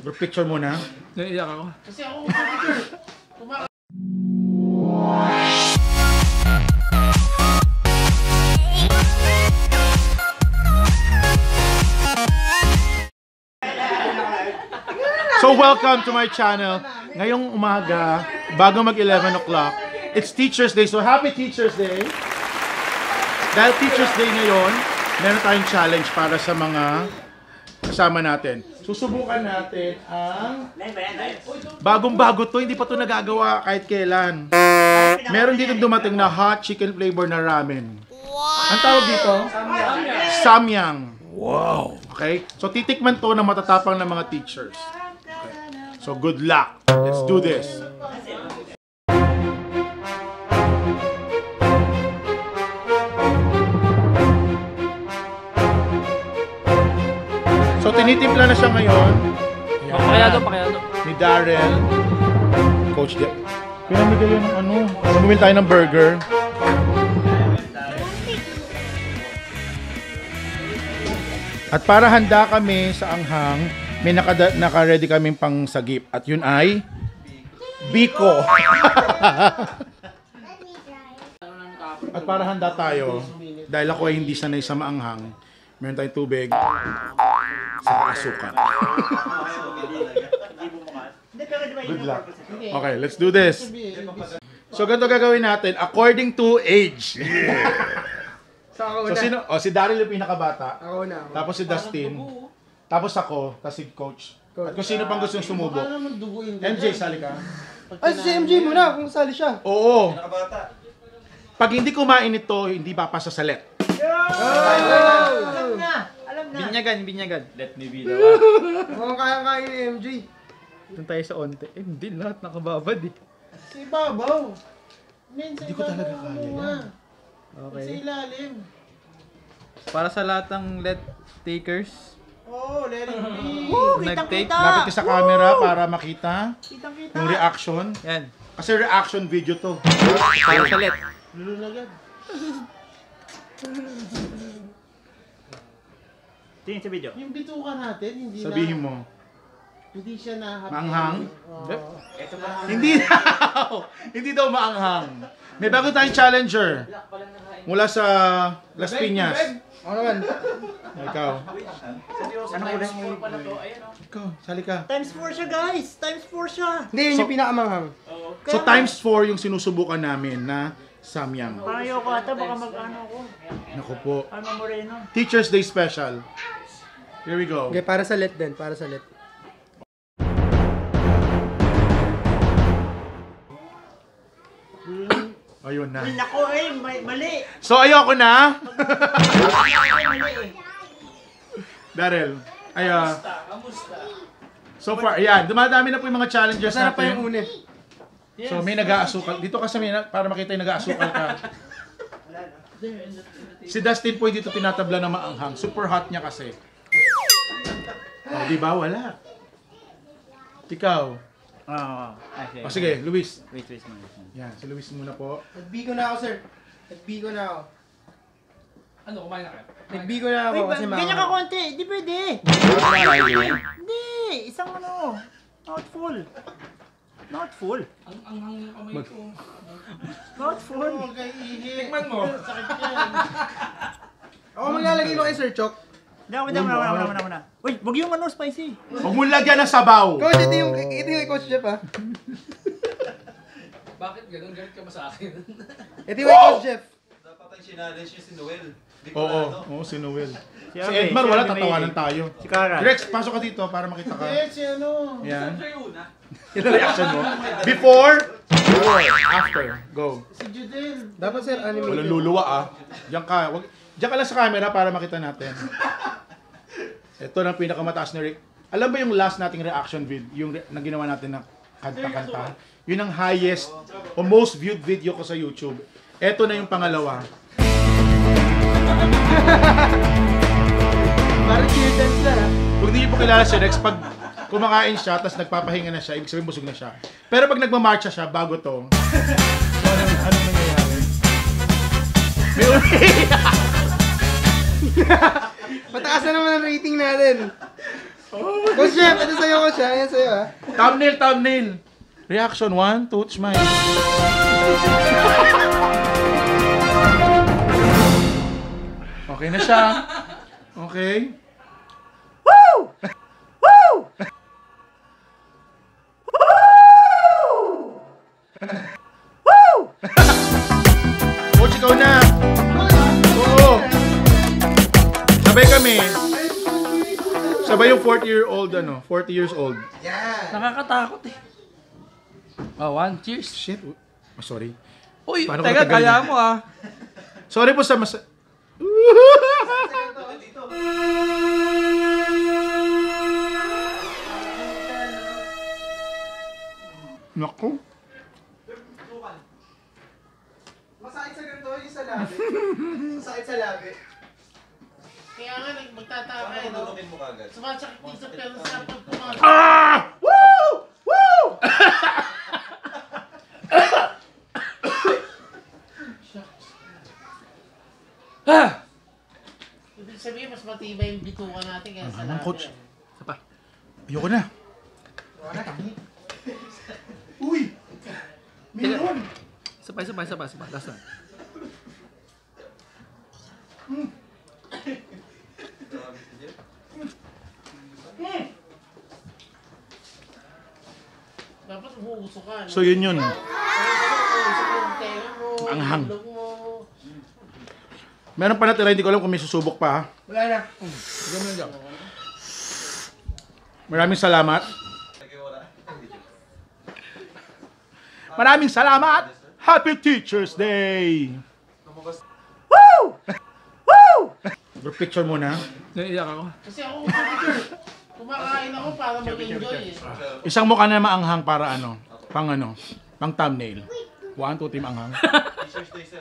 Group picture muna. Naiiyak ako. Kasi ako picture. So welcome to my channel. Ngayong umaga, bago mag 11 o'clock, it's Teacher's Day. So happy Teacher's Day. Dahil Teacher's Day ngayon, meron tayong challenge para sa mga kasama natin. Susubukan natin ang bagong-bago to, hindi pa to nagagawa kahit kailan. Meron dito dumating na hot chicken flavor na ramen. Ang tawag dito? Samyang. Wow. Okay? So titikman to ng matatapang ng mga teachers. So good luck. Let's do this. So tinitimpla na siya ngayon. Pakayado. Ni Darrell. Coach Jeff. Pinamigay yun ng ano. Bumili tayo ng burger. At para handa kami sa anghang, may naka-ready kaming pang sagip. At yun ay Biko. At para handa tayo, dahil ako ay hindi sanay sa maanghang, meron tayong tubig sa asukal. Good luck. Okay, let's do this. So ganito gagawin natin according to age. So sino? Oh, si Daryl yung pinakabata. Ako na. Tapos si Dustin. Tapos ako, tapos si Coach. At kung sino pang gustong sumubok. MJ, sali ka. Ay, si MJ muna kung sali siya. Oo. Pag hindi kumain ito, hindi papasa sa let. Alam na. Binyagan. Let me be the Mukhang kaya-kaya ni MJ. Doon tayo sa onte. Hindi lahat nakababad eh. Si Babaw. Hindi ko talaga kaya yan. Okay. Sa ilalim. Para sa lahat ng let takers, Oo, let it be. nag-take. Lapit ka sa camera para makita Kitang-kita. yung reaction. Yan. Kasi reaction video to. Para sa let. Lulunagad. Tingin sa video. Yung bituka natin, hindi Sabihin na. mo. Hindi siya na. Maanghang? Ito ba? Hindi daw! Hindi daw maanghang. May bago tayong challenger. Mula sa Las Piñas. Ako naman. Ikaw. Ano ulang mo? Ikaw, sali ka. Times 4 siya, guys. Times 4 siya. Hindi, yun yung pinakamanghang. So times 4 yung sinusubukan namin na samyang. Parang ayoko ata, baka mag-ano ako. Naku po. Ano Moreno? Teacher's Day special. Here we go. Okay, para sa let din, para sa let. Ayun na. Nako mali. So ayoko na. Mali eh. Darrell. So far, ayan. Dumadami na po yung mga challenges Masarap pa natin. yung une. So may nag-aasukal. Dito ka sa para makita yung nag-aasukal ka. Si Dustin po dito tinatabla ng maanghang. Super hot niya kasi. Oh, di ba? Wala. Ikaw. Okay. O sige, Luis. Wait. Yan, si Luis muna po. Nagbigo na ako, sir. Nagbigo na ako. Ano, kumain na kayo? Nagbigo na ako kasi Ganyan ka manghang. konti, di pwede. Hindi, isang ano. Not full. Not full. Ang hangin kamay ko. Not full. Tikman mo. Ako maglalagay mo kay Sir Chok. Muna. Uy, wag yung ano, spicy. Huwag mo lagyan ng sabaw. Coach, ito yung kay Coach Jeff, ha? Bakit ganun? Galit ka ba sa akin? Ito yung kay Coach Jeff. Dapat ang sinalish niya si Noel. Di ko Oo, na, no? oo, si Noel. Si Abby, Edmar, si wala, Abby tatawanan may- tayo. Si Kara. Rex, pasok ka dito para makita ka. Si ano. Yan. Yung reaction mo. Before, after. Go. Si Judel. Dapat, sir, anime. Walang luluwa ah. Diyan ka. Diyan ka lang sa camera para makita natin. Ito na ang pinakamataas na alam ba yung last nating reaction video, yung na ginawa natin na kanta-kanta? Yun ang highest o most viewed video ko sa YouTube. Ito na yung pangalawa. Parang cheer dance lang, ha? Kung hindi niyo po kilala si Rex, pag kumakain siya, tapos nagpapahinga na siya, ibig sabihin busog na siya. Pero pag nagmamarcha siya, bago to, anong nangyayari? May umiiyak! Pataas na naman ang rating natin. Coach Jeff, ito sa'yo, Coach ha. Yan sa'yo ha. Thumbnail, thumbnail. Reaction 1, 2, smile. Okay na siya. Okay. Woo! Woo! Woo! Coach, ikaw na. Oo. Sabay kami. Sabay yung 40-year-old, 40 years old. Nakakatakot eh. Oh, one, cheers. Shit. Oh, sorry. Uy, Paano teka, ko natagal kaya yan? mo ah. Sorry po sa Naku. Masakit sa ganito yung sa labi. Masakit sa labi. Kaya nga, magtataka eh, no? Tutulungin mo kagad. Sumasakit din sa pero sa pagpumasok. Ah! Woo! Woo! Ibig sabihin, mas matibay yung bituka natin kaya sa Naman, labi. coach. Ayoko na. Uy! Meron! Sabay. Last na. Dapat umuusok ka, no? So yun yun. Umuusok yung tenga mo, Anghang. ilong mo. Meron pa natira, hindi ko alam kung may susubok pa ha. Wala na. Maraming salamat. Maraming salamat! Happy Teacher's Day! Woo! Woo! Group picture muna. Naiiyak ako. Kasi ako, kumakain ako para mag-enjoy eh. Isang mukha na maanghang para pang thumbnail. 1, 2, team anghang. Teacher's Day, sir.